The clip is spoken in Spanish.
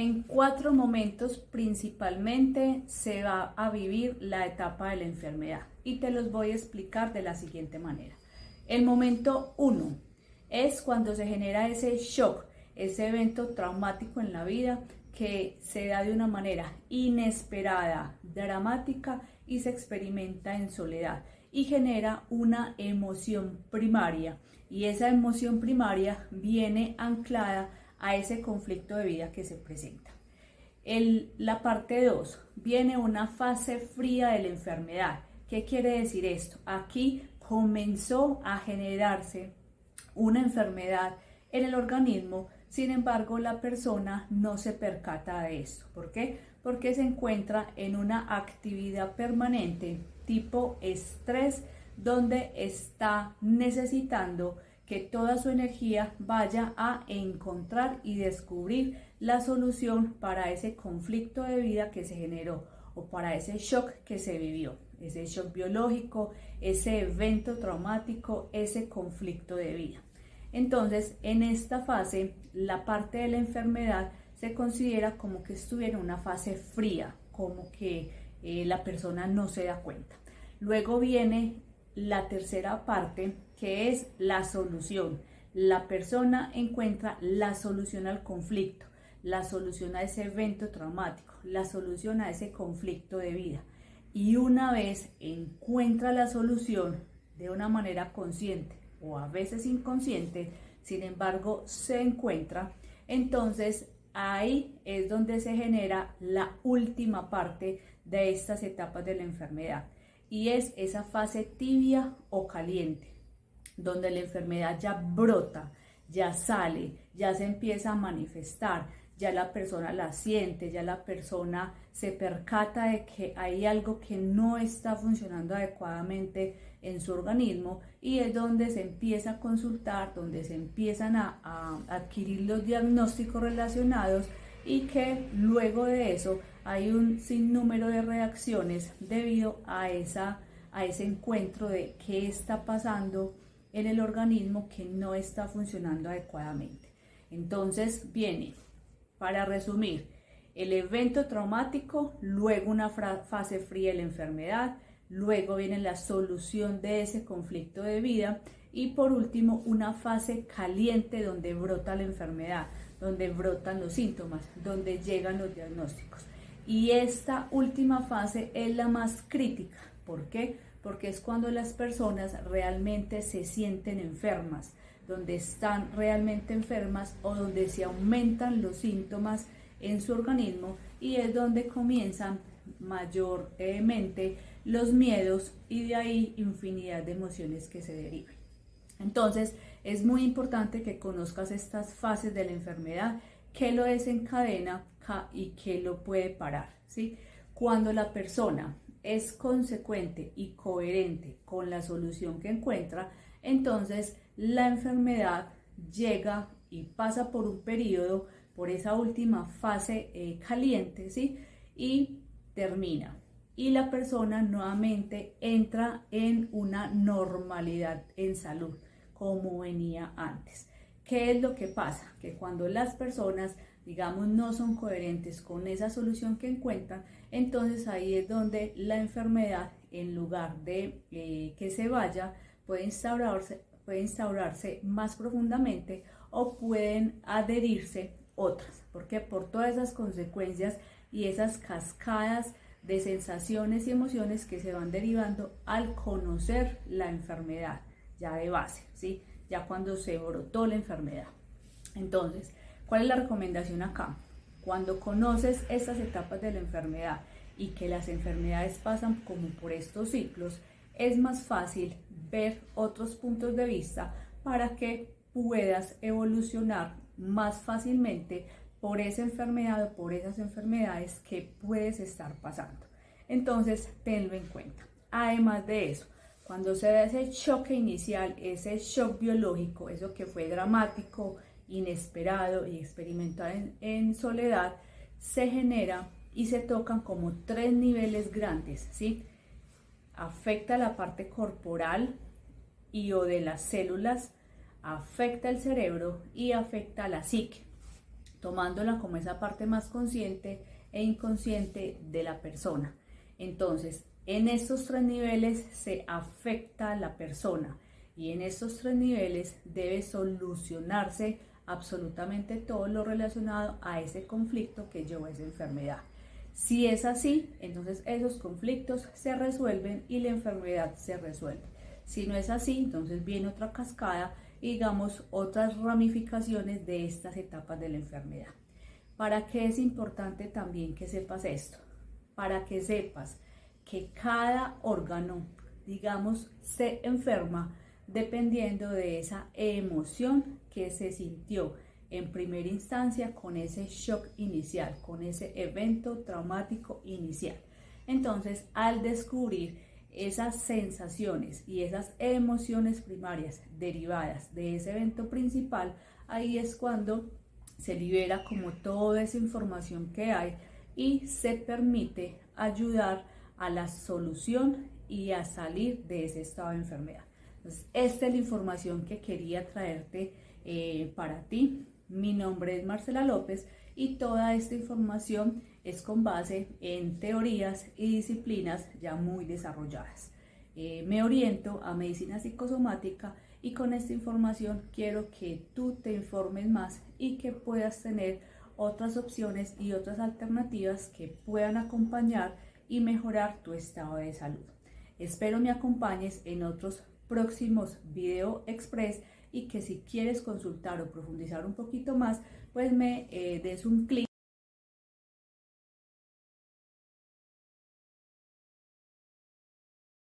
En 4 momentos principalmente se va a vivir la etapa de la enfermedad y te los voy a explicar de la siguiente manera. El momento 1 es cuando se genera ese shock, ese evento traumático en la vida que se da de una manera inesperada, dramática y se experimenta en soledad y genera una emoción primaria, y esa emoción primaria viene anclada a ese conflicto de vida que se presenta. La parte 2 viene una fase fría de la enfermedad. ¿Qué quiere decir esto? Aquí comenzó a generarse una enfermedad en el organismo, sin embargo la persona no se percata de esto. ¿Por qué? Porque se encuentra en una actividad permanente tipo estrés, donde está necesitando que toda su energía vaya a encontrar y descubrir la solución para ese conflicto de vida que se generó o para ese shock que se vivió, ese shock biológico, ese evento traumático, ese conflicto de vida. Entonces, en esta fase, la parte de la enfermedad se considera como que estuviera en una fase fría, como que la persona no se da cuenta. Luego viene la tercera parte, que es la solución. La persona encuentra la solución al conflicto, la solución a ese evento traumático, la solución a ese conflicto de vida. Y una vez encuentra la solución de una manera consciente o a veces inconsciente, sin embargo se encuentra, entonces ahí es donde se genera la última parte de estas etapas de la enfermedad, y es esa fase tibia o caliente, donde la enfermedad ya brota, ya sale, ya se empieza a manifestar, ya la persona la siente, ya la persona se percata de que hay algo que no está funcionando adecuadamente en su organismo, y es donde se empieza a consultar, donde se empiezan a adquirir los diagnósticos relacionados, y que luego de eso hay un sinnúmero de reacciones debido a ese encuentro de qué está pasando en el organismo que no está funcionando adecuadamente. Entonces viene, para resumir, el evento traumático, luego una fase fría de la enfermedad, luego viene la solución de ese conflicto de vida, y por último una fase caliente donde brota la enfermedad, donde brotan los síntomas, donde llegan los diagnósticos. Y esta última fase es la más crítica. ¿Por qué? Porque es cuando las personas realmente se sienten enfermas, donde están realmente enfermas o donde se aumentan los síntomas en su organismo, y es donde comienzan mayormente los miedos, y de ahí infinidad de emociones que se derivan. Entonces es muy importante que conozcas estas fases de la enfermedad, qué lo desencadena y qué lo puede parar, ¿sí? Cuando la persona es consecuente y coherente con la solución que encuentra, entonces la enfermedad llega y pasa por un periodo, por esa última fase caliente, ¿sí? Y termina. Y la persona nuevamente entra en una normalidad en salud, como venía antes. ¿Qué es lo que pasa? Que cuando las personas, digamos, no son coherentes con esa solución que encuentran, entonces ahí es donde la enfermedad, en lugar de que se vaya, puede instaurarse más profundamente, o pueden adherirse otras. ¿Por qué? Por todas esas consecuencias y esas cascadas de sensaciones y emociones que se van derivando al conocer la enfermedad ya de base, ¿sí? Ya cuando se brotó la enfermedad. Entonces, ¿cuál es la recomendación acá? Cuando conoces estas etapas de la enfermedad y que las enfermedades pasan como por estos ciclos, es más fácil ver otros puntos de vista para que puedas evolucionar más fácilmente por esa enfermedad o por esas enfermedades que puedes estar pasando. Entonces, tenlo en cuenta. Además de eso, cuando se da ese choque inicial, ese shock biológico, eso que fue dramático, inesperado y experimentado en soledad, se genera y se tocan como 3 niveles grandes, ¿sí? Afecta la parte corporal y o de las células, afecta el cerebro y afecta la psique. tomándola como esa parte más consciente e inconsciente de la persona. Entonces, en estos 3 niveles se afecta a la persona y en estos 3 niveles debe solucionarse absolutamente todo lo relacionado a ese conflicto que llevó a esa enfermedad. Si es así, entonces esos conflictos se resuelven y la enfermedad se resuelve. Si no es así, entonces viene otra cascada y digamos otras ramificaciones de estas etapas de la enfermedad. ¿Para qué es importante también que sepas esto? Para que sepas que cada órgano, digamos, se enferma dependiendo de esa emoción que se sintió en primera instancia con ese shock inicial, con ese evento traumático inicial. Entonces, al descubrir esas sensaciones y esas emociones primarias derivadas de ese evento principal, ahí es cuando se libera como toda esa información que hay y se permite ayudar a la solución y a salir de ese estado de enfermedad. Entonces, esta es la información que quería traerte para ti. Mi nombre es Marcela López y toda esta información es con base en teorías y disciplinas ya muy desarrolladas. Me oriento a medicina psicosomática y con esta información quiero que tú te informes más y que puedas tener otras opciones y otras alternativas que puedan acompañar y mejorar tu estado de salud. Espero me acompañes en otros próximos video express y que si quieres consultar o profundizar un poquito más, pues me des un clic